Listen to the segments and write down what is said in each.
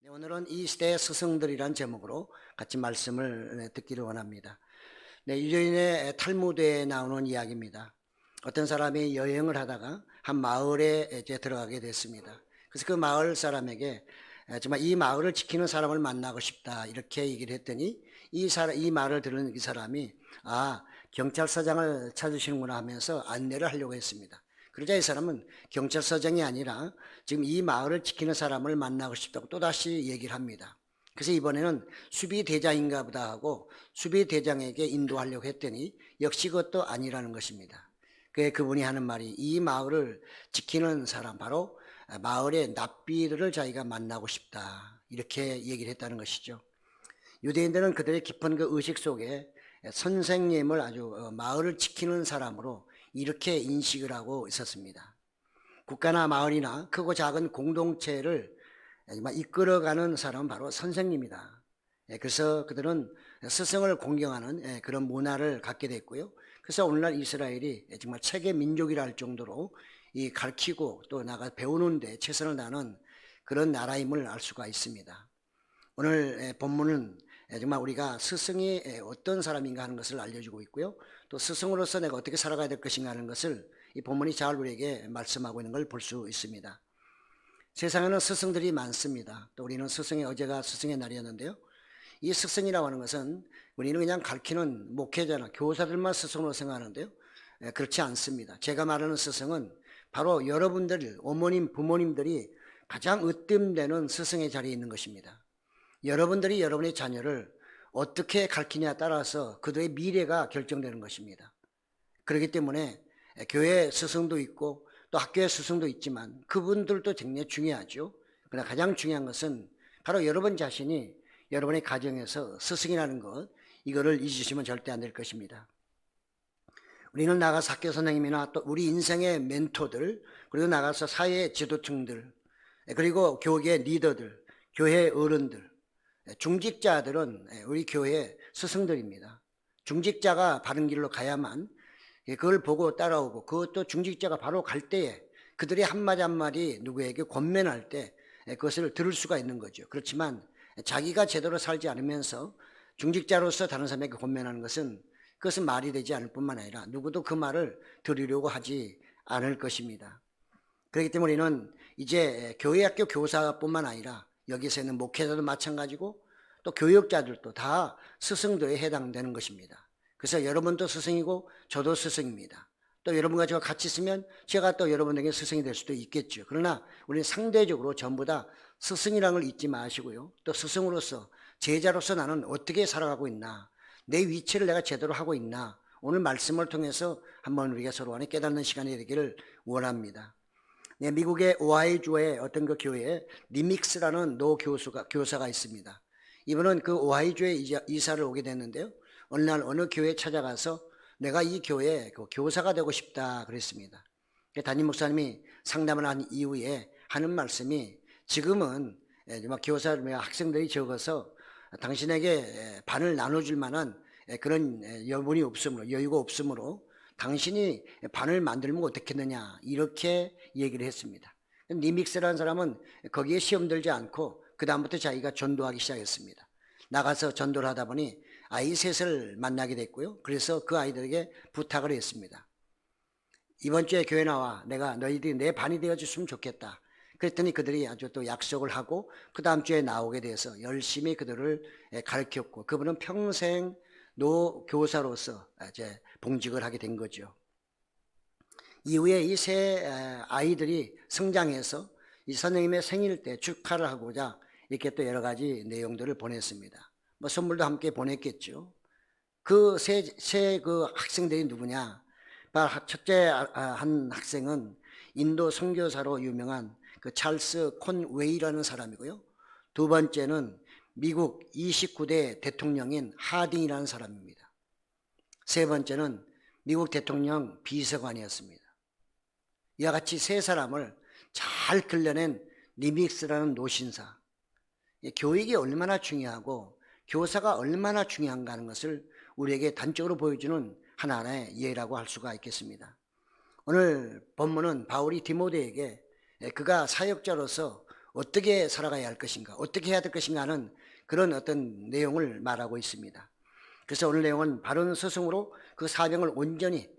네, 오늘은 이 시대의 스승들이란 제목으로 같이 말씀을 듣기를 원합니다. 네, 유대인의 탈무드에 나오는 이야기입니다. 어떤 사람이 여행을 하다가 한 마을에 이제 들어가게 됐습니다. 그래서 그 마을 사람에게 정말 이 마을을 지키는 사람을 만나고 싶다 이렇게 얘기를 했더니 이 말을 들은 이 사람이 경찰서장을 찾으시는구나 하면서 안내를 하려고 했습니다. 그러자 이 사람은 경찰서장이 아니라 지금 이 마을을 지키는 사람을 만나고 싶다고 또다시 얘기를 합니다. 그래서 이번에는 수비대장인가 보다 하고 수비대장에게 인도하려고 했더니 역시 그것도 아니라는 것입니다. 그분이 하는 말이 이 마을을 지키는 사람, 바로 마을의 납비들을 자기가 만나고 싶다 이렇게 얘기를 했다는 것이죠. 유대인들은 그들의 깊은 그 의식 속에 선생님을 아주 마을을 지키는 사람으로 이렇게 인식을 하고 있었습니다. 국가나 마을이나 크고 작은 공동체를 이끌어가는 사람은 바로 선생님이다. 그래서 그들은 스승을 공경하는 그런 문화를 갖게 됐고요. 그래서 오늘날 이스라엘이 정말 체계 민족이라 할 정도로 이 가르치고 또 나가 배우는 데 최선을 다하는 그런 나라임을 알 수가 있습니다. 오늘 본문은 정말 우리가 스승이 어떤 사람인가 하는 것을 알려주고 있고요. 또 스승으로서 내가 어떻게 살아가야 될 것인가 하는 것을 이 본문이 잘 우리에게 말씀하고 있는 걸 볼 수 있습니다. 세상에는 스승들이 많습니다. 또 우리는 어제가 스승의 날이었는데요. 이 스승이라고 하는 것은 우리는 그냥 가르치는 목회자나 교사들만 스승으로 생각하는데요. 그렇지 않습니다. 제가 말하는 스승은 바로 여러분들, 어머님, 부모님들이 가장 으뜸되는 스승의 자리에 있는 것입니다. 여러분들이 여러분의 자녀를 어떻게 가르치냐에 따라서 그들의 미래가 결정되는 것입니다. 그렇기 때문에 교회 스승도 있고 또 학교의 스승도 있지만 그분들도 굉장히 중요하죠. 그러나 가장 중요한 것은 바로 여러분 자신이 여러분의 가정에서 스승이라는 것, 이거를 잊으시면 절대 안 될 것입니다. 우리는 나가서 학교 선생님이나 또 우리 인생의 멘토들, 그리고 나가서 사회의 지도층들, 그리고 교계 리더들, 교회 어른들, 중직자들은 우리 교회 스승들입니다. 중직자가 바른 길로 가야만 그걸 보고 따라오고, 그것도 중직자가 바로 갈 때에 그들의 한마디 한마디 누구에게 권면할 때 그것을 들을 수가 있는 거죠. 그렇지만 자기가 제대로 살지 않으면서 중직자로서 다른 사람에게 권면하는 그것은 말이 되지 않을 뿐만 아니라 누구도 그 말을 들으려고 하지 않을 것입니다. 그렇기 때문에 우리는 이제 교회 학교 교사뿐만 아니라 여기서 있는 목회자도 마찬가지고 또 교육자들도 다 스승들에 해당되는 것입니다. 그래서 여러분도 스승이고 저도 스승입니다. 또 여러분과 저와 같이 있으면 제가 또 여러분에게 스승이 될 수도 있겠죠. 그러나 우리는 상대적으로 전부 다 스승이라는 걸 잊지 마시고요. 또 스승으로서, 제자로서 나는 어떻게 살아가고 있나, 내 위치를 내가 제대로 하고 있나, 오늘 말씀을 통해서 한번 우리가 서로 간에 깨닫는 시간이 되기를 원합니다. 네, 미국의 오하이주의 어떤 그 교회에 리믹스라는 교사가 있습니다. 이분은 그 오하이주에 이사를 오게 됐는데요. 어느 날 어느 교회에 찾아가서 내가 이 교회에 그 교사가 되고 싶다 그랬습니다. 담임 목사님이 상담을 한 이후에 하는 말씀이, 지금은 학생들이 적어서 당신에게 반을 나눠줄 만한 그런 여유가 없으므로 당신이 반을 만들면 어떻겠느냐 이렇게 얘기를 했습니다. 리믹스라는 사람은 거기에 시험 들지 않고 그 다음부터 자기가 전도하기 시작했습니다. 나가서 전도를 하다 보니 아이 셋을 만나게 됐고요. 그래서 그 아이들에게 부탁을 했습니다. 이번 주에 교회 나와, 내가 너희들이 내 반이 되어줬으면 좋겠다. 그랬더니 그들이 아주 또 약속을 하고 그 다음 주에 나오게 돼서 열심히 그들을 가르쳤고, 그분은 평생 교사로서 이제 봉직을 하게 된 거죠. 이후에 이 세 아이들이 성장해서 이 선생님의 생일 때 축하를 하고자 이렇게 또 여러 가지 내용들을 보냈습니다. 선물도 함께 보냈겠죠. 그 그 학생들이 누구냐? 첫째 한 학생은 인도 선교사로 유명한 그 찰스 콘웨이라는 사람이고요. 두 번째는 미국 29대 대통령인 하딩이라는 사람입니다. 세 번째는 미국 대통령 비서관이었습니다. 이와 같이 세 사람을 잘 길러낸 리믹스라는 노신사. 교육이 얼마나 중요하고 교사가 얼마나 중요한가 하는 것을 우리에게 단적으로 보여주는 하나하나의 예라고 할 수가 있겠습니다. 오늘 본문은 바울이 디모데에게 그가 사역자로서 어떻게 살아가야 할 것인가, 어떻게 해야 될 것인가 하는 그런 어떤 내용을 말하고 있습니다. 그래서 오늘 내용은 바른 스승으로 그 사명을 온전히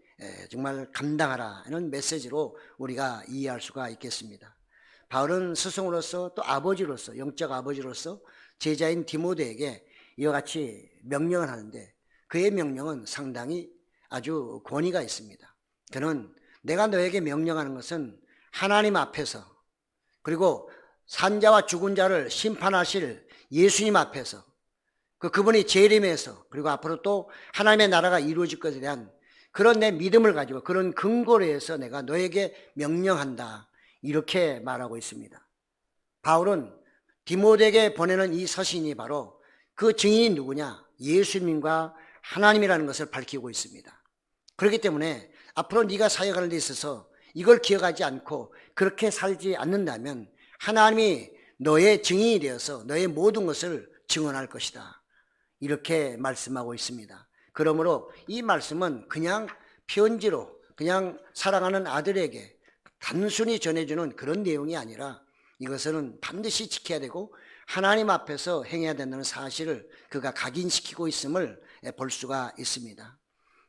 정말 감당하라 하는 메시지로 우리가 이해할 수가 있겠습니다. 바울은 스승으로서 또 아버지로서, 영적 아버지로서 제자인 디모데에게 이와 같이 명령을 하는데, 그의 명령은 상당히 아주 권위가 있습니다. 그는 내가 너에게 명령하는 것은 하나님 앞에서, 그리고 산자와 죽은 자를 심판하실 예수님 앞에서, 그분이 재림해서, 그리고 앞으로 또 하나님의 나라가 이루어질 것에 대한 그런 내 믿음을 가지고, 그런 근거로 해서 내가 너에게 명령한다, 이렇게 말하고 있습니다. 바울은 디모데에게 보내는 이 서신이 바로 그 증인이 누구냐? 예수님과 하나님이라는 것을 밝히고 있습니다. 그렇기 때문에 앞으로 네가 사역하는 데 있어서 이걸 기억하지 않고 그렇게 살지 않는다면 하나님이 너의 증인이 되어서 너의 모든 것을 증언할 것이다, 이렇게 말씀하고 있습니다. 그러므로 이 말씀은 그냥 편지로, 그냥 사랑하는 아들에게 단순히 전해주는 그런 내용이 아니라, 이것은 반드시 지켜야 되고 하나님 앞에서 행해야 된다는 사실을 그가 각인시키고 있음을 볼 수가 있습니다.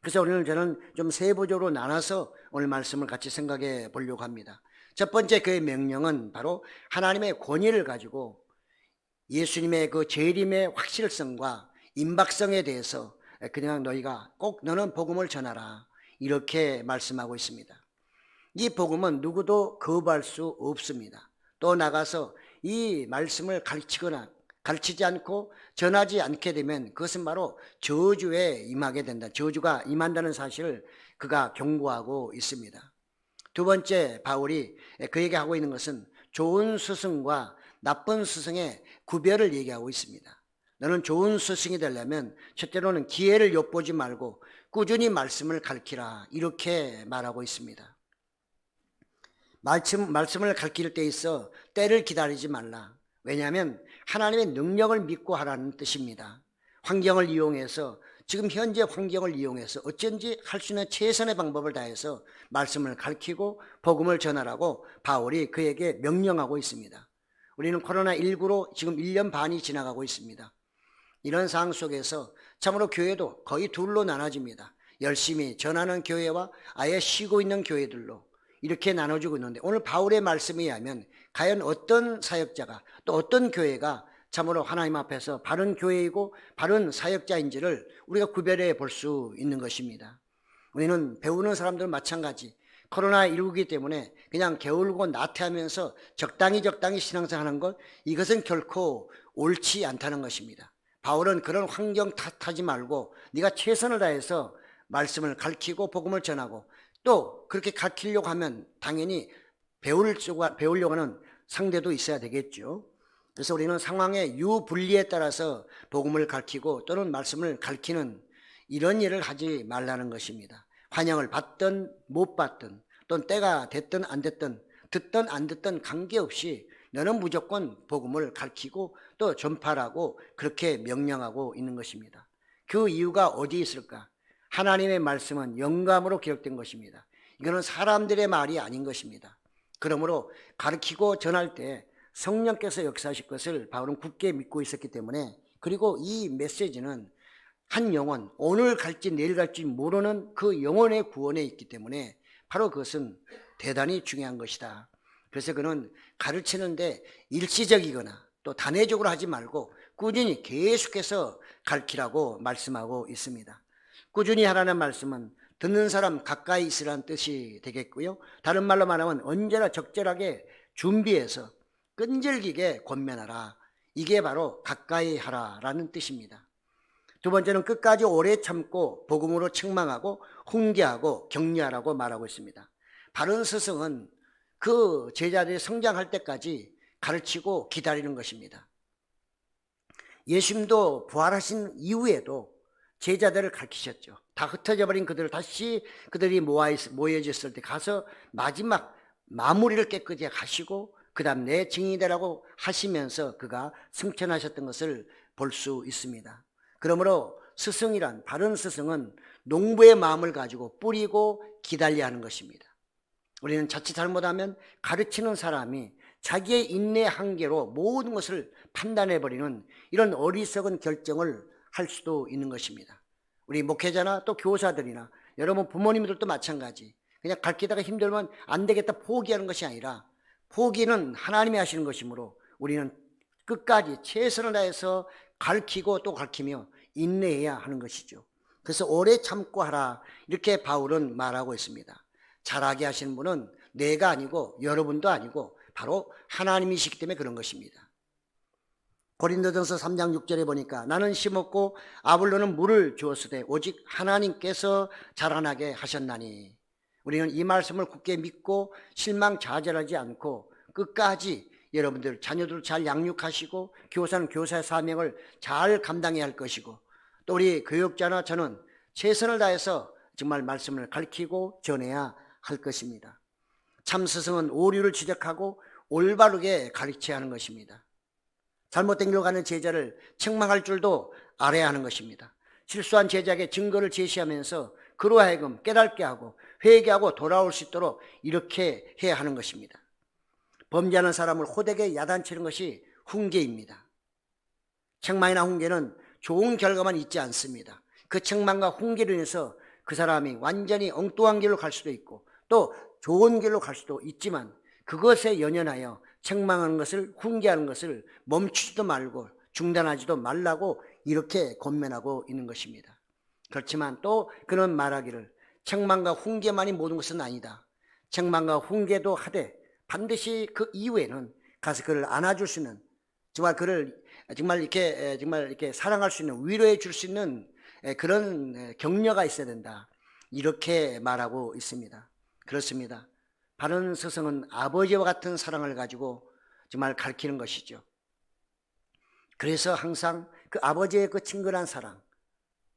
그래서 오늘 저는 좀 세부적으로 나눠서 오늘 말씀을 같이 생각해 보려고 합니다. 첫 번째, 그의 명령은 바로 하나님의 권위를 가지고 예수님의 그 재림의 확실성과 임박성에 대해서 그냥 너희가 꼭 너는 복음을 전하라, 이렇게 말씀하고 있습니다. 이 복음은 누구도 거부할 수 없습니다. 또 나가서 이 말씀을 가르치거나 가르치지 않고 전하지 않게 되면 그것은 바로 저주에 임하게 된다, 저주가 임한다는 사실을 그가 경고하고 있습니다. 두 번째, 바울이 그에게 하고 있는 것은 좋은 스승과 나쁜 스승의 구별을 얘기하고 있습니다. 너는 좋은 스승이 되려면 첫째로는 기회를 엿보지 말고 꾸준히 말씀을 가르치라, 이렇게 말하고 있습니다. 말씀을 가르칠 때 있어 때를 기다리지 말라. 왜냐하면 하나님의 능력을 믿고 하라는 뜻입니다. 환경을 이용해서, 지금 현재 환경을 이용해서 어쩐지 할 수 있는 최선의 방법을 다해서 말씀을 가르치고 복음을 전하라고 바울이 그에게 명령하고 있습니다. 우리는 코로나19로 지금 1년 반이 지나가고 있습니다. 이런 상황 속에서 참으로 교회도 거의 둘로 나눠집니다. 열심히 전하는 교회와 아예 쉬고 있는 교회들로 이렇게 나눠지고 있는데, 오늘 바울의 말씀에 의하면 과연 어떤 사역자가, 또 어떤 교회가 참으로 하나님 앞에서 바른 교회이고 바른 사역자인지를 우리가 구별해 볼 수 있는 것입니다. 우리는 배우는 사람들은 마찬가지, 코로나19이기 때문에 그냥 게을고 나태하면서 적당히 신앙생활하는 것, 이것은 결코 옳지 않다는 것입니다. 바울은 그런 환경 탓하지 말고 네가 최선을 다해서 말씀을 가르치고 복음을 전하고, 또 그렇게 가르치려고 하면 당연히 배우려고 하는 상대도 있어야 되겠죠. 그래서 우리는 상황의 유불리에 따라서 복음을 가르치고 또는 말씀을 가르치는 이런 일을 하지 말라는 것입니다. 환영을 받든 못 받든, 또는 때가 됐든 안 됐든, 듣든 안 듣든 관계없이 너는 무조건 복음을 가르치고 또 전파하라고 그렇게 명령하고 있는 것입니다. 그 이유가 어디 있을까? 하나님의 말씀은 영감으로 기록된 것입니다. 이거는 사람들의 말이 아닌 것입니다. 그러므로 가르치고 전할 때 성령께서 역사하실 것을 바울은 굳게 믿고 있었기 때문에, 그리고 이 메시지는 한 영혼, 오늘 갈지 내일 갈지 모르는 그 영혼의 구원에 있기 때문에 바로 그것은 대단히 중요한 것이다. 그래서 그는 가르치는데 일시적이거나 또 단회적으로 하지 말고 꾸준히 계속해서 가르치라고 말씀하고 있습니다. 꾸준히 하라는 말씀은 듣는 사람 가까이 있으라는 뜻이 되겠고요. 다른 말로 말하면 언제나 적절하게 준비해서 끈질기게 권면하라, 이게 바로 가까이 하라라는 뜻입니다. 두 번째는 끝까지 오래 참고 복음으로 책망하고 훈계하고 격려하라고 말하고 있습니다. 바른 스승은 그 제자들이 성장할 때까지 가르치고 기다리는 것입니다. 예수님도 부활하신 이후에도 제자들을 가르치셨죠. 다 흩어져 버린 그들을 다시 그들이 모여졌을 때 가서 마지막 마무리를 깨끗이 하시고 그 다음 내 증인이 되라고 하시면서 그가 승천하셨던 것을 볼 수 있습니다. 그러므로 스승이란, 바른 스승은 농부의 마음을 가지고 뿌리고 기다려야 하는 것입니다. 우리는 자칫 잘못하면 가르치는 사람이 자기의 인내 한계로 모든 것을 판단해버리는 이런 어리석은 결정을 할 수도 있는 것입니다. 우리 목회자나 또 교사들이나 여러분 부모님들도 마찬가지. 그냥 가르치다가 힘들면 안 되겠다 포기하는 것이 아니라 포기는 하나님이 하시는 것이므로 우리는 끝까지 최선을 다해서 가르치고 또 가르치며 인내해야 하는 것이죠. 그래서 오래 참고 하라 이렇게 바울은 말하고 있습니다. 잘하게 하시는 분은 내가 아니고 여러분도 아니고 바로 하나님이시기 때문에 그런 것입니다. 고린도전서 3장 6절에 보니까 나는 심었고 아볼로는 물을 주었으되 오직 하나님께서 자라나게 하셨나니. 우리는 이 말씀을 굳게 믿고 실망좌절하지 않고 끝까지 여러분들 자녀들 잘 양육하시고 교사는 교사의 사명을 잘 감당해야 할 것이고 또 우리 교육자나 저는 최선을 다해서 정말 말씀을 가르치고 전해야 할 것입니다. 참 스승은 오류를 지적하고 올바르게 가르쳐야 하는 것입니다. 잘못된 길로 가는 제자를 책망할 줄도 알아야 하는 것입니다. 실수한 제자에게 증거를 제시하면서 그로 하여금 깨닫게 하고 회개하고 돌아올 수 있도록 이렇게 해야 하는 것입니다. 범죄하는 사람을 호되게 야단치는 것이 훈계입니다. 책망이나 훈계는 좋은 결과만 있지 않습니다. 그 책망과 훈계로 인해서 그 사람이 완전히 엉뚱한 길로 갈 수도 있고 또 좋은 길로 갈 수도 있지만 그것에 연연하여 책망하는 것을 훈계하는 것을 멈추지도 말고 중단하지도 말라고 이렇게 권면하고 있는 것입니다. 그렇지만 또 그는 말하기를 책망과 훈계만이 모든 것은 아니다. 책망과 훈계도 하되 반드시 그 이후에는 가서 그를 안아줄 수 있는 정말 그를 정말 이렇게 사랑할 수 있는 위로해 줄 수 있는 그런 격려가 있어야 된다. 이렇게 말하고 있습니다. 그렇습니다. 바른 스승은 아버지와 같은 사랑을 가지고 정말 가르치는 것이죠. 그래서 항상 그 아버지의 그 친근한 사랑,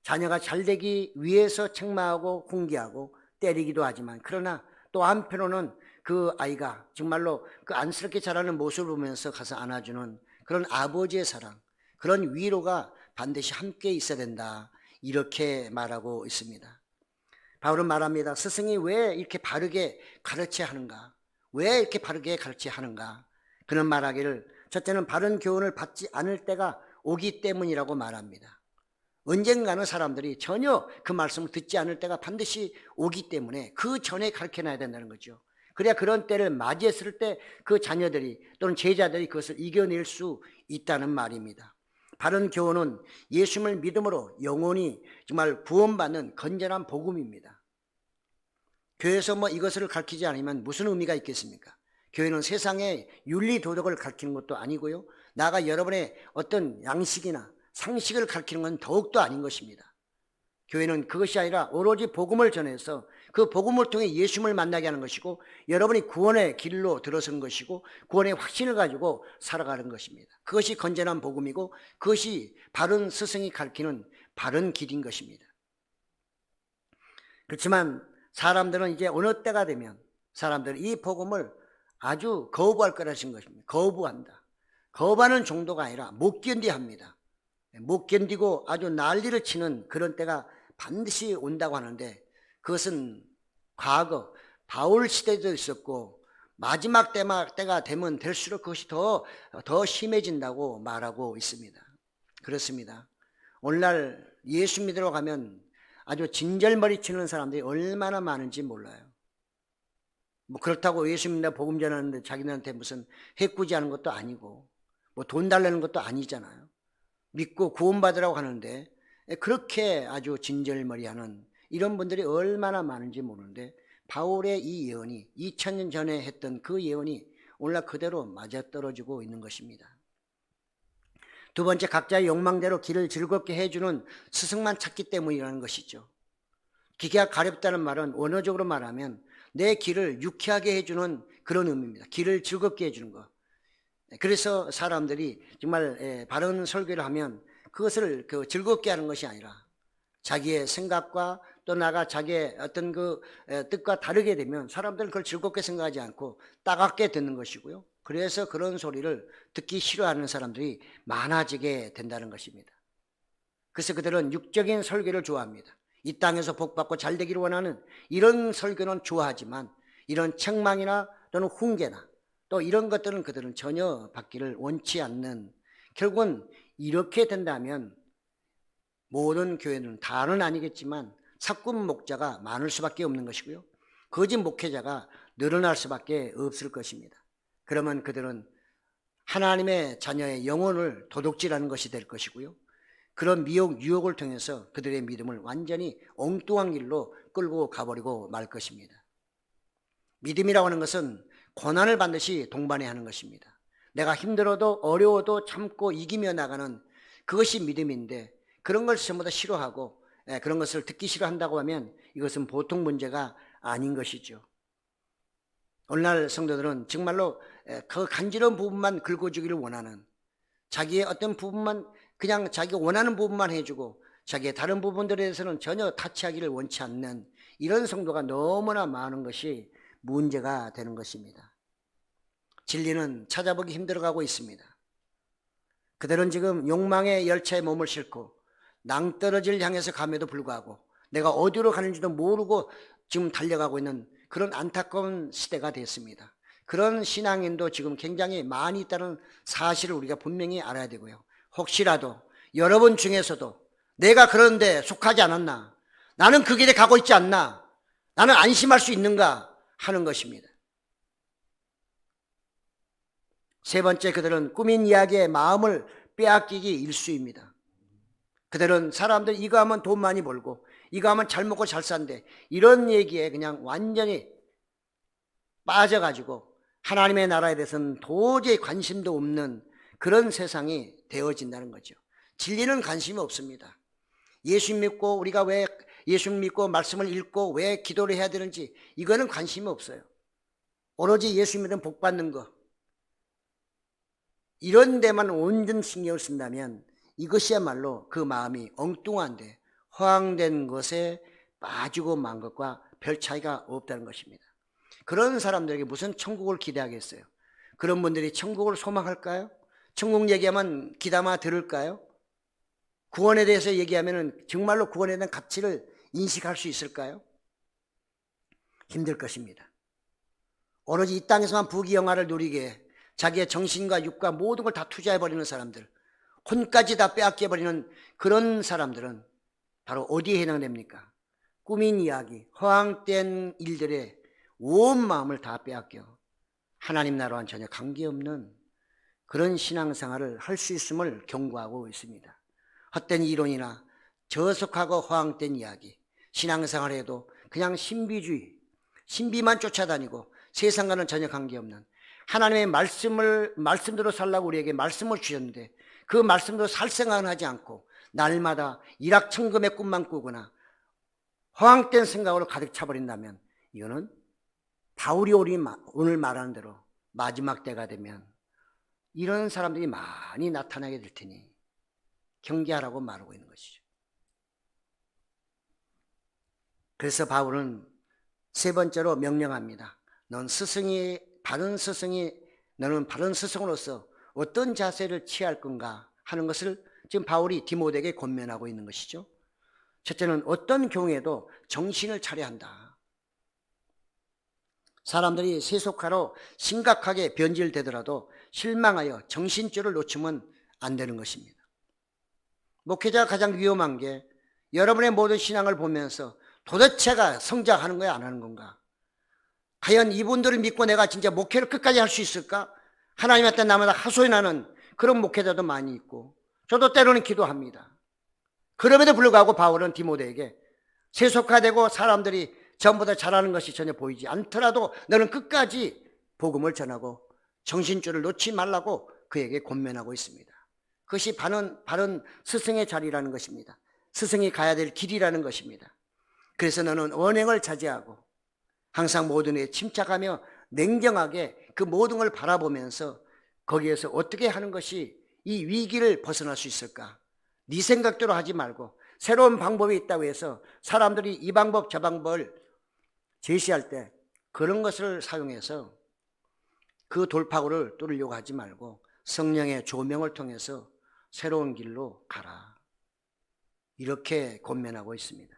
자녀가 잘되기 위해서 책망하고 훈계하고 때리기도 하지만 그러나 또 한편으로는 그 아이가 정말로 그 안쓰럽게 자라는 모습을 보면서 가서 안아주는 그런 아버지의 사랑, 그런 위로가 반드시 함께 있어야 된다. 이렇게 말하고 있습니다. 바울은 말합니다. 스승이 왜 이렇게 바르게 가르쳐야 하는가? 왜 이렇게 바르게 가르쳐야 하는가? 그는 말하기를 첫째는 바른 교훈을 받지 않을 때가 오기 때문이라고 말합니다. 언젠가는 사람들이 전혀 그 말씀을 듣지 않을 때가 반드시 오기 때문에 그 전에 가르쳐놔야 된다는 거죠. 그래야 그런 때를 맞이했을 때 그 자녀들이 또는 제자들이 그것을 이겨낼 수 있다는 말입니다. 바른 교훈은 예수님을 믿음으로 영혼이 정말 구원받는 건전한 복음입니다. 교회에서 이것을 가르치지 않으면 무슨 의미가 있겠습니까? 교회는 세상의 윤리 도덕을 가르치는 것도 아니고요. 나아가 여러분의 어떤 양식이나 상식을 가르치는 건 더욱도 아닌 것입니다. 교회는 그것이 아니라 오로지 복음을 전해서 그 복음을 통해 예수님을 만나게 하는 것이고 여러분이 구원의 길로 들어서는 것이고 구원의 확신을 가지고 살아가는 것입니다. 그것이 건전한 복음이고 그것이 바른 스승이 가르치는 바른 길인 것입니다. 그렇지만 사람들은 이제 어느 때가 되면 사람들은 이 복음을 아주 거부할 거라신 것입니다. 거부한다. 거부하는 정도가 아니라 못 견디합니다. 못 견디고 아주 난리를 치는 그런 때가 반드시 온다고 하는데 그것은 과거 바울 시대도 있었고 마지막 때가 되면 될수록 그것이 더 심해진다고 말하고 있습니다. 그렇습니다. 오늘날 예수 믿으러 가면 아주 진절머리 치는 사람들이 얼마나 많은지 몰라요. 그렇다고 예수 믿는다 복음 전하는데 자기들한테 무슨 해꾸지하는 것도 아니고 돈 달라는 것도 아니잖아요. 믿고 구원받으라고 하는데 그렇게 아주 진절머리하는 이런 분들이 얼마나 많은지 모르는데 바울의 이 예언이 2000년 전에 했던 그 예언이 오늘날 그대로 맞아떨어지고 있는 것입니다. 두 번째, 각자의 욕망대로 길을 즐겁게 해주는 스승만 찾기 때문이라는 것이죠. 기가 가렵다는 말은 원어적으로 말하면 내 길을 유쾌하게 해주는 그런 의미입니다. 길을 즐겁게 해주는 것. 그래서 사람들이 정말 바른 설교를 하면 그것을 즐겁게 하는 것이 아니라 자기의 생각과 또 나가 자기의 어떤 그 뜻과 다르게 되면 사람들은 그걸 즐겁게 생각하지 않고 따갑게 듣는 것이고요. 그래서 그런 소리를 듣기 싫어하는 사람들이 많아지게 된다는 것입니다. 그래서 그들은 육적인 설교를 좋아합니다. 이 땅에서 복받고 잘되기를 원하는 이런 설교는 좋아하지만 이런 책망이나 또는 훈계나 또 이런 것들은 그들은 전혀 받기를 원치 않는, 결국은 이렇게 된다면 모든 교회는 다는 아니겠지만 사꾼 목자가 많을 수밖에 없는 것이고요, 거짓 목회자가 늘어날 수밖에 없을 것입니다. 그러면 그들은 하나님의 자녀의 영혼을 도둑질하는 것이 될 것이고요, 그런 미혹, 유혹을 통해서 그들의 믿음을 완전히 엉뚱한 길로 끌고 가버리고 말 것입니다. 믿음이라고 하는 것은 고난을 반드시 동반해야 하는 것입니다. 내가 힘들어도 어려워도 참고 이기며 나가는 그것이 믿음인데, 그런 것을 전부 다 싫어하고 그런 것을 듣기 싫어한다고 하면 이것은 보통 문제가 아닌 것이죠. 오늘날 성도들은 정말로 그 간지러운 부분만 긁어주기를 원하는, 자기의 어떤 부분만, 그냥 자기가 원하는 부분만 해주고 자기의 다른 부분들에 대해서는 전혀 타치하기를 원치 않는 이런 성도가 너무나 많은 것이 문제가 되는 것입니다. 진리는 찾아보기 힘들어가고 있습니다. 그들은 지금 욕망의 열차에 몸을 싣고 낭떠러지를 향해서 감에도 불구하고 내가 어디로 가는지도 모르고 지금 달려가고 있는 그런 안타까운 시대가 됐습니다. 그런 신앙인도 지금 굉장히 많이 있다는 사실을 우리가 분명히 알아야 되고요, 혹시라도 여러분 중에서도 내가 그런데 속하지 않았나, 나는 그 길에 가고 있지 않나, 나는 안심할 수 있는가 하는 것입니다. 세 번째, 그들은 꾸민 이야기에 마음을 빼앗기기 일쑤입니다. 그들은 사람들 이거 하면 돈 많이 벌고 이거 하면 잘 먹고 잘 산대, 이런 얘기에 그냥 완전히 빠져가지고 하나님의 나라에 대해서는 도저히 관심도 없는 그런 세상이 되어진다는 거죠. 진리는 관심이 없습니다. 예수 믿고 우리가 왜 예수 믿고 말씀을 읽고 왜 기도를 해야 되는지 이거는 관심이 없어요. 오로지 예수 믿으면 복 받는 거, 이런 데만 온전 신경을 쓴다면 이것이야말로 그 마음이 엉뚱한데 허황된 것에 빠지고 만 것과 별 차이가 없다는 것입니다. 그런 사람들에게 무슨 천국을 기대하겠어요? 그런 분들이 천국을 소망할까요? 천국 얘기하면 귀담아 들을까요? 구원에 대해서 얘기하면 정말로 구원에 대한 가치를 인식할 수 있을까요? 힘들 것입니다. 오로지 이 땅에서만 부귀영화를 누리게 자기의 정신과 육과 모든 걸 다 투자해버리는 사람들, 혼까지 다 빼앗겨버리는 그런 사람들은 바로 어디에 해당됩니까? 꾸민 이야기, 허황된 일들에 온 마음을 다 빼앗겨 하나님 나라와는 전혀 관계없는 그런 신앙생활을 할 수 있음을 경고하고 있습니다. 헛된 이론이나 저속하고 허황된 이야기, 신앙생활에도 그냥 신비주의, 신비만 쫓아다니고 세상과는 전혀 관계없는 하나님의 말씀대로 살라고 우리에게 말씀을 주셨는데 그 말씀대로 살 생각은 하지 않고 날마다 일확천금의 꿈만 꾸거나 허황된 생각으로 가득 차버린다면 이거는 바울이 오늘 말하는 대로 마지막 때가 되면 이런 사람들이 많이 나타나게 될 테니 경계하라고 말하고 있는 것이죠. 그래서 바울은 세 번째로 명령합니다. 너는 바른 스승으로서 어떤 자세를 취할 건가 하는 것을 지금 바울이 디모데에게 권면하고 있는 것이죠. 첫째는 어떤 경우에도 정신을 차려야 한다. 사람들이 세속화로 심각하게 변질되더라도 실망하여 정신줄을 놓치면 안 되는 것입니다. 목회자가 가장 위험한 게 여러분의 모든 신앙을 보면서 도대체가 성장하는 거야 안 하는 건가? 과연 이분들을 믿고 내가 진짜 목회를 끝까지 할 수 있을까? 하나님한테 나마다 하소연하는 그런 목회자도 많이 있고 저도 때로는 기도합니다. 그럼에도 불구하고 바울은 디모데에게 세속화되고 사람들이 전부 다 잘하는 것이 전혀 보이지 않더라도 너는 끝까지 복음을 전하고 정신줄을 놓지 말라고 그에게 권면하고 있습니다. 그것이 바른 스승의 자리라는 것입니다. 스승이 가야 될 길이라는 것입니다. 그래서 너는 언행을 자제하고 항상 모든 일에 침착하며 냉정하게 그 모든 걸 바라보면서 거기에서 어떻게 하는 것이 이 위기를 벗어날 수 있을까? 네 생각대로 하지 말고 새로운 방법이 있다고 해서 사람들이 이 방법 저 방법을 제시할 때 그런 것을 사용해서 그 돌파구를 뚫으려고 하지 말고 성령의 조명을 통해서 새로운 길로 가라. 이렇게 권면하고 있습니다.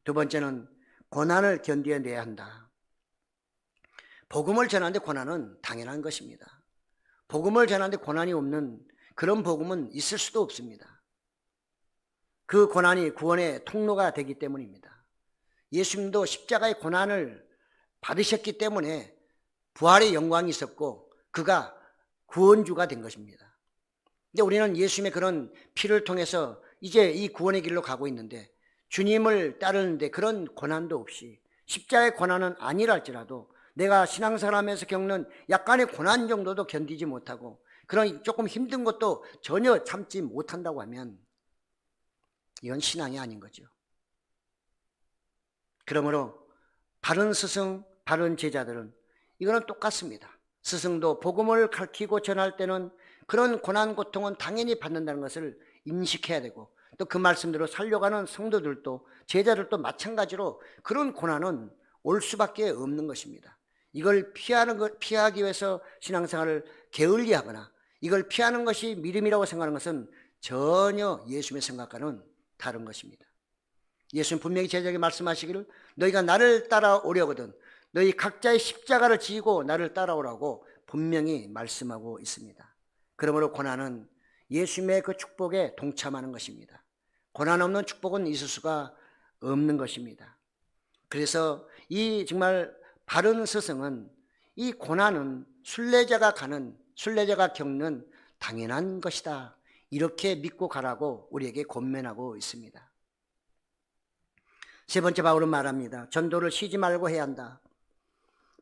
두 번째는 고난을 견뎌내야 한다. 복음을 전하는데 고난은 당연한 것입니다. 복음을 전하는데 고난이 없는 그런 복음은 있을 수도 없습니다. 그 고난이 구원의 통로가 되기 때문입니다. 예수님도 십자가의 고난을 받으셨기 때문에 부활의 영광이 있었고 그가 구원주가 된 것입니다. 근데 우리는 예수님의 그런 피를 통해서 이제 이 구원의 길로 가고 있는데 주님을 따르는데 그런 고난도 없이 십자가의 고난은 아니라 할지라도 내가 신앙생활하면서 겪는 약간의 고난 정도도 견디지 못하고 그런 조금 힘든 것도 전혀 참지 못한다고 하면 이건 신앙이 아닌 거죠. 그러므로 바른 스승, 바른 제자들은 이거는 똑같습니다. 스승도 복음을 가르치고 전할 때는 그런 고난 고통은 당연히 받는다는 것을 인식해야 되고 또 그 말씀대로 살려가는 성도들도 제자들도 마찬가지로 그런 고난은 올 수밖에 없는 것입니다. 이걸 피하기 위해서 신앙생활을 게을리하거나 이걸 피하는 것이 믿음이라고 생각하는 것은 전혀 예수님의 생각과는 다른 것입니다. 예수님 분명히 제자에게 말씀하시기를 너희가 나를 따라오려거든 너희 각자의 십자가를 지고 나를 따라오라고 분명히 말씀하고 있습니다. 그러므로 고난은 예수님의 그 축복에 동참하는 것입니다. 고난 없는 축복은 있을 수가 없는 것입니다. 그래서 이 정말 바른 스승은 이 고난은 순례자가 겪는 당연한 것이다. 이렇게 믿고 가라고 우리에게 권면하고 있습니다. 세 번째 바울은 말합니다. 전도를 쉬지 말고 해야 한다.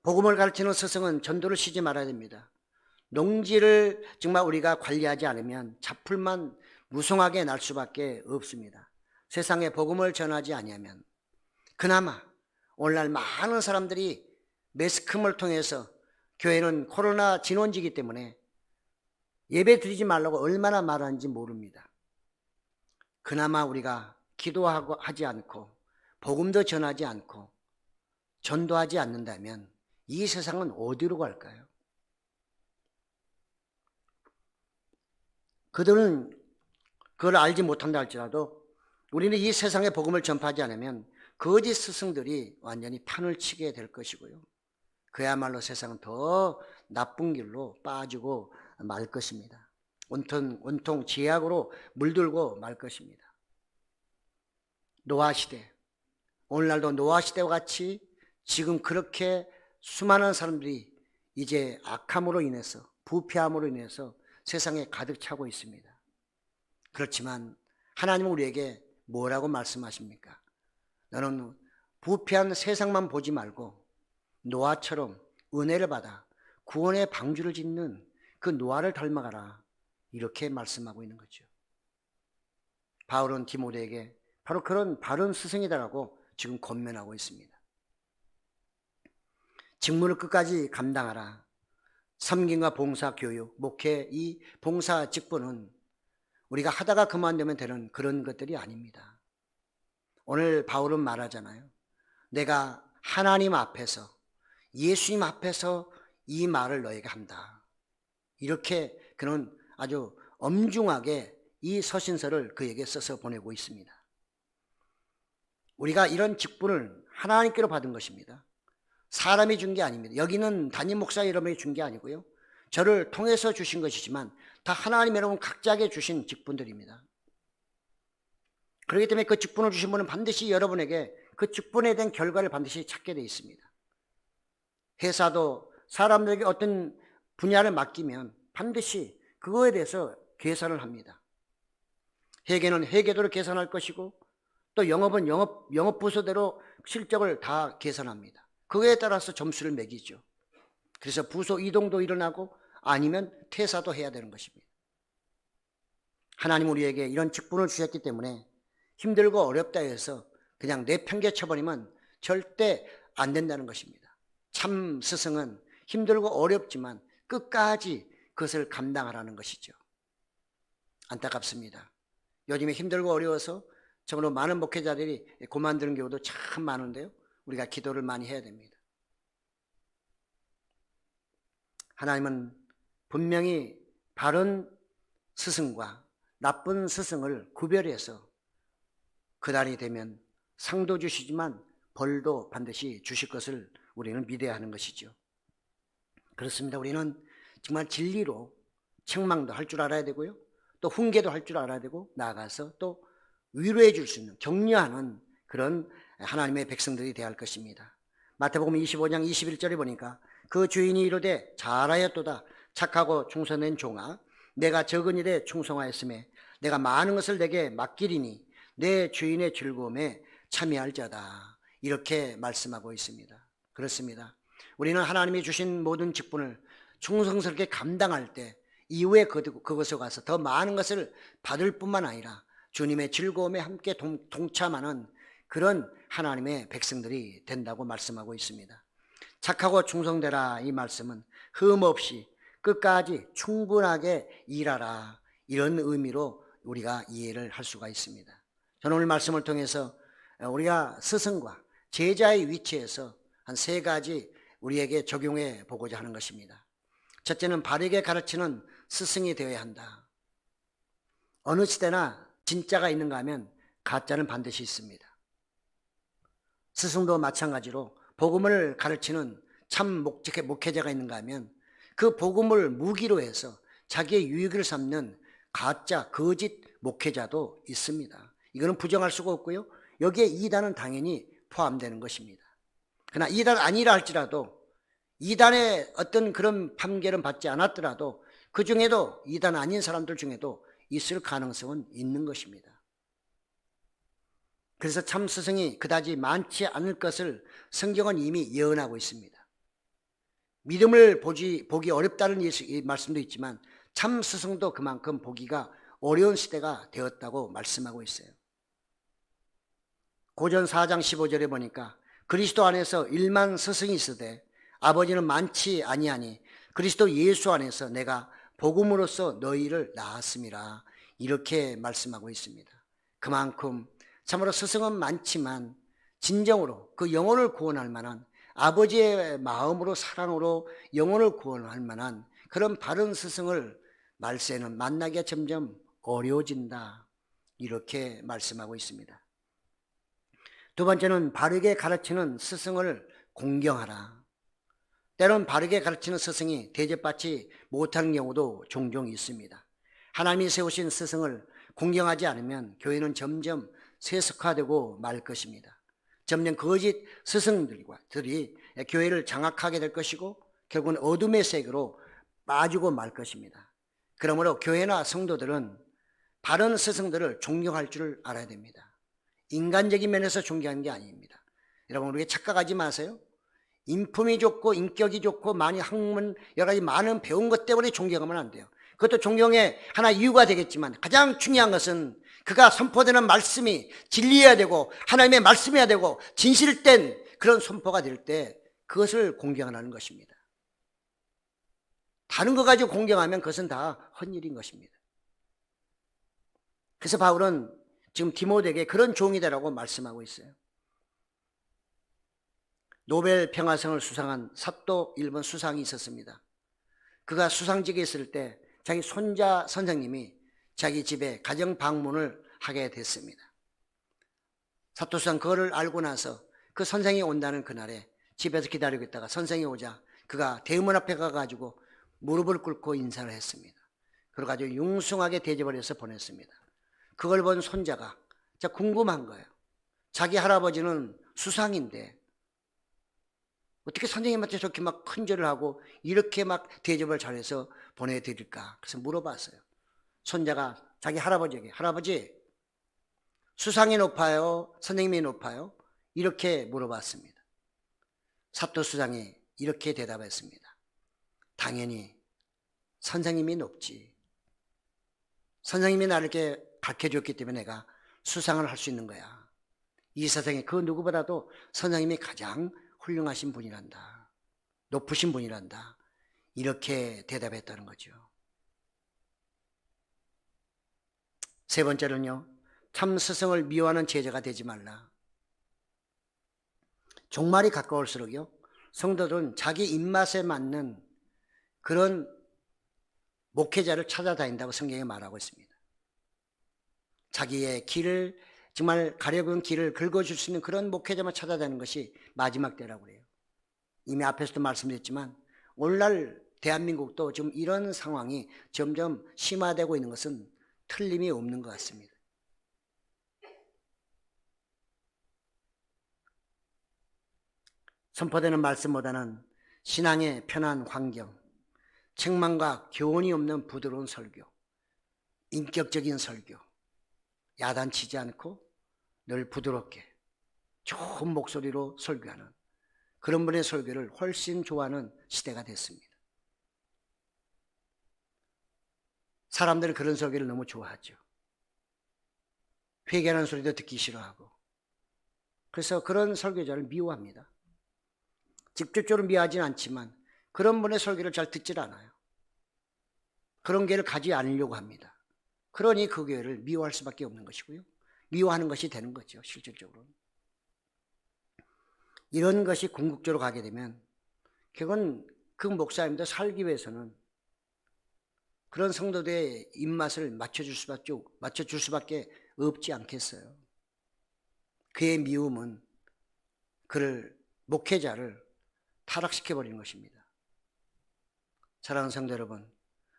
복음을 가르치는 스승은 전도를 쉬지 말아야 됩니다. 농지를 정말 우리가 관리하지 않으면 잡풀만 무성하게 날 수밖에 없습니다. 세상에 복음을 전하지 아니하면 그나마 오늘날 많은 사람들이 매스컴을 통해서 교회는 코로나 진원지이기 때문에 예배 드리지 말라고 얼마나 말하는지 모릅니다. 그나마 우리가 기도하고 하지 않고 복음도 전하지 않고 전도하지 않는다면 이 세상은 어디로 갈까요? 그들은 그걸 알지 못한다 할지라도 우리는 이 세상의 복음을 전파하지 않으면 거짓 스승들이 완전히 판을 치게 될 것이고요. 그야말로 세상은 더 나쁜 길로 빠지고 말 것입니다. 온통 죄악으로 물들고 말 것입니다. 노아시대, 오늘날도 노아시대와 같이 지금 그렇게 수많은 사람들이 이제 악함으로 인해서 부패함으로 인해서 세상에 가득 차고 있습니다. 그렇지만 하나님은 우리에게 뭐라고 말씀하십니까? 너는 부패한 세상만 보지 말고 노아처럼 은혜를 받아 구원의 방주를 짓는 그 노아를 닮아가라 이렇게 말씀하고 있는 거죠. 바울은 디모데에게 바로 그런 바른 스승이다라고 지금 권면하고 있습니다. 직무를 끝까지 감당하라. 섬김과 봉사, 교육, 목회 이 봉사 직분은 우리가 하다가 그만두면 되는 그런 것들이 아닙니다. 오늘 바울은 말하잖아요. 내가 하나님 앞에서 예수님 앞에서 이 말을 너에게 한다. 이렇게 그는 아주 엄중하게 이 서신서를 그에게 써서 보내고 있습니다. 우리가 이런 직분을 하나님께로 받은 것입니다. 사람이 준 게 아닙니다. 여기는 담임 목사 여러분이 준 게 아니고요. 저를 통해서 주신 것이지만 다 하나님 여러분 각자에게 주신 직분들입니다. 그렇기 때문에 그 직분을 주신 분은 반드시 여러분에게 그 직분에 대한 결과를 반드시 찾게 되어 있습니다. 회사도 사람들에게 어떤 분야를 맡기면 반드시 그거에 대해서 계산을 합니다. 회계는 회계대로 계산할 것이고 또 영업은 영업 부서대로 실적을 다 계산합니다. 그거에 따라서 점수를 매기죠. 그래서 부서 이동도 일어나고 아니면 퇴사도 해야 되는 것입니다. 하나님 우리에게 이런 직분을 주셨기 때문에 힘들고 어렵다 해서 그냥 내팽개쳐버리면 절대 안 된다는 것입니다. 참 스승은 힘들고 어렵지만 끝까지 그것을 감당하라는 것이죠. 안타깝습니다. 요즘에 힘들고 어려워서 정말로 많은 목회자들이 그만두는 경우도 참 많은데요. 우리가 기도를 많이 해야 됩니다. 하나님은 분명히 바른 스승과 나쁜 스승을 구별해서 그날이 되면 상도 주시지만 벌도 반드시 주실 것을 우리는 믿어야 하는 것이죠. 그렇습니다. 우리는 정말 진리로 책망도 할 줄 알아야 되고요. 또 훈계도 할 줄 알아야 되고 나아가서 또 위로해 줄 수 있는 격려하는 그런 하나님의 백성들이 되어야 할 것입니다. 마태복음 25장 21절에 보니까 그 주인이 이르되 잘하였도다 착하고 충성된 종아 내가 적은 일에 충성하였음에 내가 많은 것을 내게 맡기리니 내 주인의 즐거움에 참여할자다 이렇게 말씀하고 있습니다. 그렇습니다. 우리는 하나님이 주신 모든 직분을 충성스럽게 감당할 때 이후에 그것에 가서 더 많은 것을 받을 뿐만 아니라 주님의 즐거움에 함께 동참하는 그런 하나님의 백성들이 된다고 말씀하고 있습니다. 착하고 충성되라 이 말씀은 흠없이 끝까지 충분하게 일하라 이런 의미로 우리가 이해를 할 수가 있습니다. 저는 오늘 말씀을 통해서 우리가 스승과 제자의 위치에서 한 3가지 우리에게 적용해 보고자 하는 것입니다. 첫째는 바르게 가르치는 스승이 되어야 한다. 어느 시대나 진짜가 있는가 하면 가짜는 반드시 있습니다. 스승도 마찬가지로 복음을 가르치는 참 목회자가 있는가 하면 그 복음을 무기로 해서 자기의 유익을 삼는 가짜 거짓 목회자도 있습니다. 이거는 부정할 수가 없고요. 여기에 이단은 당연히 포함되는 것입니다. 그러나 이단 아니라 할지라도 이단의 어떤 그런 판결은 받지 않았더라도 그 중에도 이단 아닌 사람들 중에도 있을 가능성은 있는 것입니다. 그래서 참 스승이 그다지 많지 않을 것을 성경은 이미 예언하고 있습니다. 믿음을 보기 어렵다는 말씀도 있지만 참 스승도 그만큼 보기가 어려운 시대가 되었다고 말씀하고 있어요. 고전 4장 15절에 보니까 그리스도 안에서 1만 스승이 있으되 아버지는 많지 아니하니 그리스도 예수 안에서 내가 복음으로써 너희를 낳았음이라 이렇게 말씀하고 있습니다. 그만큼 참으로 스승은 많지만 진정으로 그 영혼을 구원할 만한 아버지의 마음으로 사랑으로 영혼을 구원할 만한 그런 바른 스승을 말세는 만나기가 점점 어려워진다 이렇게 말씀하고 있습니다. 두 번째는 바르게 가르치는 스승을 공경하라. 때론 바르게 가르치는 스승이 대접받지 못하는 경우도 종종 있습니다. 하나님이 세우신 스승을 공경하지 않으면 교회는 점점 세속화되고 말 것입니다. 점점 거짓 스승들이 교회를 장악하게 될 것이고 결국은 어둠의 세계로 빠지고 말 것입니다. 그러므로 교회나 성도들은 바른 스승들을 존경할 줄 알아야 됩니다. 인간적인 면에서 존경하는 게 아닙니다. 여러분 우리가 착각하지 마세요. 인품이 좋고 인격이 좋고 많이 학문 여러 가지 많은 배운 것 때문에 존경하면 안 돼요. 그것도 존경의 하나 이유가 되겠지만 가장 중요한 것은 그가 선포되는 말씀이 진리해야 되고 하나님의 말씀이어야 되고 진실된 그런 선포가 될 때 그것을 공경하는 것입니다. 다른 거 가지고 공경하면 그것은 다 헛일인 것입니다. 그래서 바울은 지금 디모데에게 그런 종이 되라고 말씀하고 있어요. 노벨 평화상을 수상한 사또 일본 수상이 있었습니다. 그가 수상직에 있을 때 자기 손자 선생님이 자기 집에 가정 방문을 하게 됐습니다. 사또 수상 그거를 알고 나서 그 선생이 온다는 그날에 집에서 기다리고 있다가 선생이 오자 그가 대문 앞에 가가지고 무릎을 꿇고 인사를 했습니다. 그래가지고 융숭하게 대접을 해서 보냈습니다. 그걸 본 손자가 진짜 궁금한 거예요. 자기 할아버지는 수상인데 어떻게 선생님한테 저렇게 막 큰절을 하고 이렇게 막 대접을 잘해서 보내드릴까? 그래서 물어봤어요. 손자가 자기 할아버지에게 할아버지 수상이 높아요? 선생님이 높아요? 이렇게 물어봤습니다. 사또 수상이 이렇게 대답했습니다. 당연히 선생님이 높지. 선생님이 나를 이렇게 가르쳐줬기 때문에 내가 수상을 할 수 있는 거야. 이 세상에 그 누구보다도 선생님이 가장 훌륭하신 분이란다. 높으신 분이란다. 이렇게 대답했다는 거죠. 세 번째는요. 참 스승을 미워하는 제자가 되지 말라. 종말이 가까울수록요. 성도들은 자기 입맛에 맞는 그런 목회자를 찾아다닌다고 성경에 말하고 있습니다. 자기의 길을 정말 가려운 길을 긁어줄 수 있는 그런 목회자만 찾아다니는 것이 마지막 때라고 그래요. 이미 앞에서도 말씀드렸지만 오늘날 대한민국도 지금 이런 상황이 점점 심화되고 있는 것은 틀림이 없는 것 같습니다. 선포되는 말씀보다는 신앙의 편한 환경, 책망과 교훈이 없는 부드러운 설교, 인격적인 설교, 야단치지 않고 늘 부드럽게 좋은 목소리로 설교하는 그런 분의 설교를 훨씬 좋아하는 시대가 됐습니다. 사람들은 그런 설교를 너무 좋아하죠. 회개하는 소리도 듣기 싫어하고, 그래서 그런 설교자를 미워합니다. 직접적으로 미워하지는 않지만 그런 분의 설교를 잘 듣질 않아요. 그런 교회를 가지 않으려고 합니다. 그러니 그 교회를 미워할 수밖에 없는 것이고요. 미워하는 것이 되는 거죠, 실질적으로. 이런 것이 궁극적으로 가게 되면 결국은 그 목사님도 살기 위해서는 그런 성도들의 입맛을 맞춰줄 수밖에 없지 않겠어요. 그의 미움은 그를, 목회자를 타락시켜버리는 것입니다. 사랑하는 성도 여러분,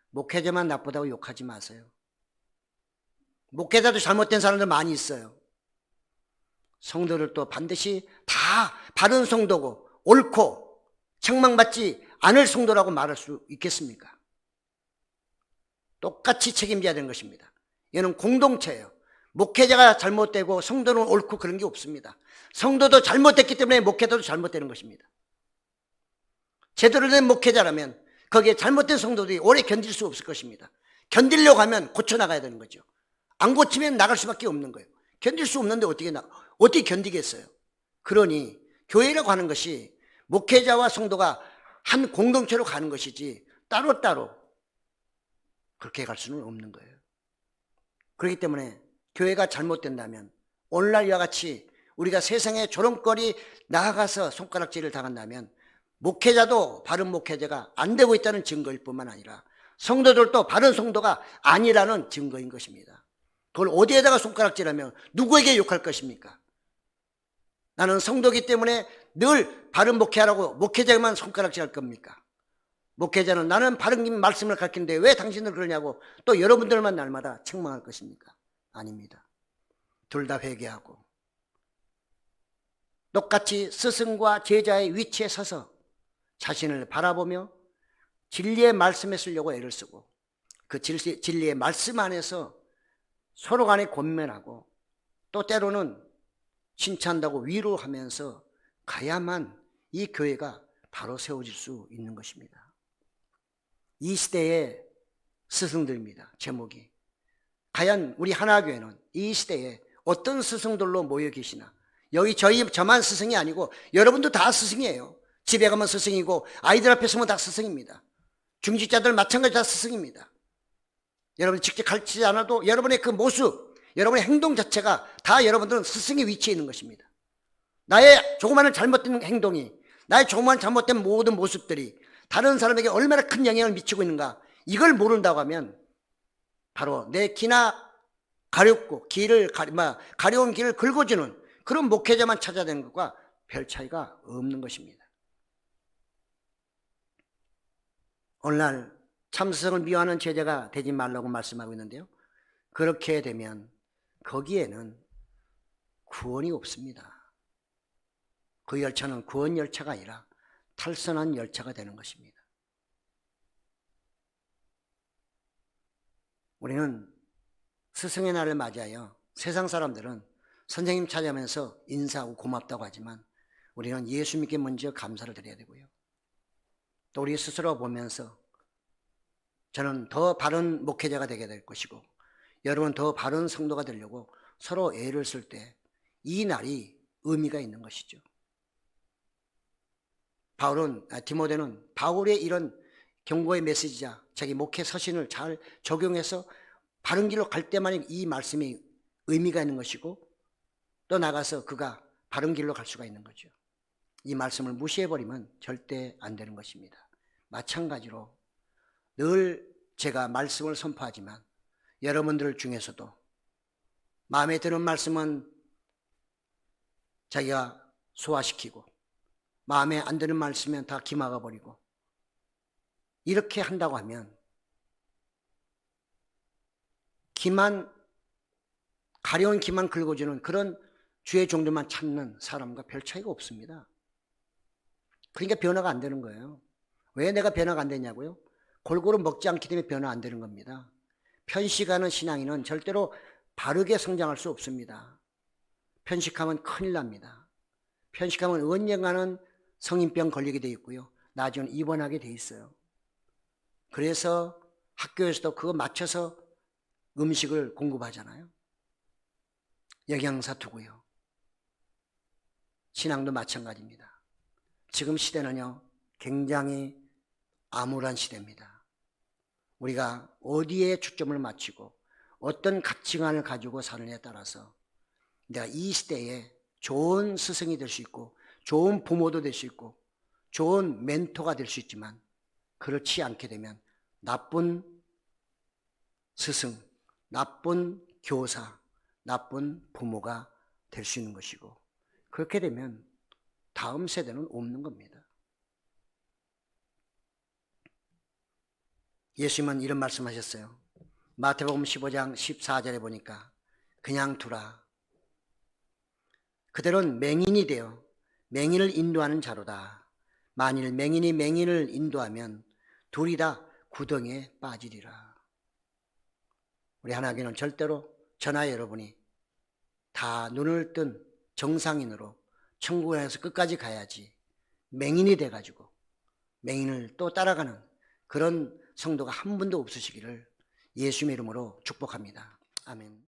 목회자만 나쁘다고 욕하지 마세요. 목회자도 잘못된 사람들 많이 있어요. 성도들도 반드시 다 바른 성도고 옳고 책망받지 않을 성도라고 말할 수 있겠습니까? 똑같이 책임져야 되는 것입니다. 이는 공동체예요. 목회자가 잘못되고 성도는 옳고 그런 게 없습니다. 성도도 잘못됐기 때문에 목회자도 잘못되는 것입니다. 제대로 된 목회자라면 거기에 잘못된 성도들이 오래 견딜 수 없을 것입니다. 견디려고 하면 고쳐나가야 되는 거죠. 안 고치면 나갈 수밖에 없는 거예요. 견딜 수 없는데 어떻게 견디겠어요? 그러니 교회라고 하는 것이 목회자와 성도가 한 공동체로 가는 것이지 따로따로 그렇게 갈 수는 없는 거예요. 그렇기 때문에 교회가 잘못된다면 오늘날 이와 같이 우리가 세상에 조롱거리 나아가서 손가락질을 당한다면 목회자도 바른 목회자가 안 되고 있다는 증거일 뿐만 아니라 성도들도 바른 성도가 아니라는 증거인 것입니다. 그걸 어디에다가 손가락질하면 누구에게 욕할 것입니까? 나는 성도이기 때문에 늘 바른 목회하라고 목회자만 손가락질할 겁니까? 목회자는 나는 바른 말씀을 가르치는데 왜 당신들 그러냐고 또 여러분들만 날마다 책망할 것입니까? 아닙니다. 둘 다 회개하고 똑같이 스승과 제자의 위치에 서서 자신을 바라보며 진리의 말씀에 쓰려고 애를 쓰고 그 진리의 말씀 안에서 서로 간에 권면하고 또 때로는 칭찬한다고 위로하면서 가야만 이 교회가 바로 세워질 수 있는 것입니다. 이 시대의 스승들입니다. 제목이. 과연 우리 하나교회는 이 시대에 어떤 스승들로 모여 계시나? 여기 저만 스승이 아니고 여러분도 다 스승이에요. 집에 가면 스승이고 아이들 앞에 서면 다 스승입니다. 중직자들 마찬가지 다 스승입니다. 여러분이 직접 가르치지 않아도 여러분의 그 모습, 여러분의 행동 자체가 다 여러분들은 스승의 위치에 있는 것입니다. 나의 조그마한 잘못된 행동이, 나의 조그마한 잘못된 모든 모습들이 다른 사람에게 얼마나 큰 영향을 미치고 있는가, 이걸 모른다고 하면 바로 내 기나 가렵고 가려운 길을 긁어주는 그런 목회자만 찾아야 되는 것과 별 차이가 없는 것입니다. 오늘날 참스승을 미워하는 제자가 되지 말라고 말씀하고 있는데요, 그렇게 되면 거기에는 구원이 없습니다. 그 열차는 구원 열차가 아니라 탈선한 열차가 되는 것입니다. 우리는 스승의 날을 맞이하여 세상 사람들은 선생님 찾아오면서 인사하고 고맙다고 하지만 우리는 예수님께 먼저 감사를 드려야 되고요. 또 우리 스스로 보면서 저는 더 바른 목회자가 되게 될 것이고 여러분 더 바른 성도가 되려고 서로 애를 쓸 때 이 날이 의미가 있는 것이죠. 디모데는 바울의 이런 경고의 메시지자 자기 목회 서신을 잘 적용해서 바른 길로 갈 때만 이 말씀이 의미가 있는 것이고 또 나가서 그가 바른 길로 갈 수가 있는 거죠. 이 말씀을 무시해버리면 절대 안 되는 것입니다. 마찬가지로 늘 제가 말씀을 선포하지만 여러분들 중에서도 마음에 드는 말씀은 자기가 소화시키고 마음에 안 드는 말씀은 다 기막아 버리고 이렇게 한다고 하면 가려운 기만 긁어주는 그런 주의 종들만 찾는 사람과 별 차이가 없습니다. 그러니까 변화가 안 되는 거예요. 왜 내가 변화가 안 되냐고요? 골고루 먹지 않기 때문에 변화 안 되는 겁니다. 편식하는 신앙인은 절대로 바르게 성장할 수 없습니다. 편식하면 큰일 납니다. 편식하면 언젠가는 성인병 걸리게 돼 있고요. 나중에 입원하게 돼 있어요. 그래서 학교에서도 그거 맞춰서 음식을 공급하잖아요. 영양사 두고요. 신앙도 마찬가지입니다. 지금 시대는요, 굉장히 암울한 시대입니다. 우리가 어디에 초점을 맞추고 어떤 가치관을 가지고 사느냐에 따라서 내가 이 시대에 좋은 스승이 될 수 있고 좋은 부모도 될 수 있고 좋은 멘토가 될 수 있지만 그렇지 않게 되면 나쁜 스승, 나쁜 교사, 나쁜 부모가 될 수 있는 것이고 그렇게 되면 다음 세대는 없는 겁니다. 예수님은 이런 말씀하셨어요. 마태복음 15장 14절에 보니까 그냥 두라. 그들은 맹인이 되어 맹인을 인도하는 자로다. 만일 맹인이 맹인을 인도하면 둘이 다 구덩이에 빠지리라. 우리 하나님은 절대로 저나 여러분이 다 눈을 뜬 정상인으로 천국에 가서 끝까지 가야지 맹인이 돼가지고 맹인을 또 따라가는 그런 성도가 한 분도 없으시기를 예수님의 이름으로 축복합니다. 아멘.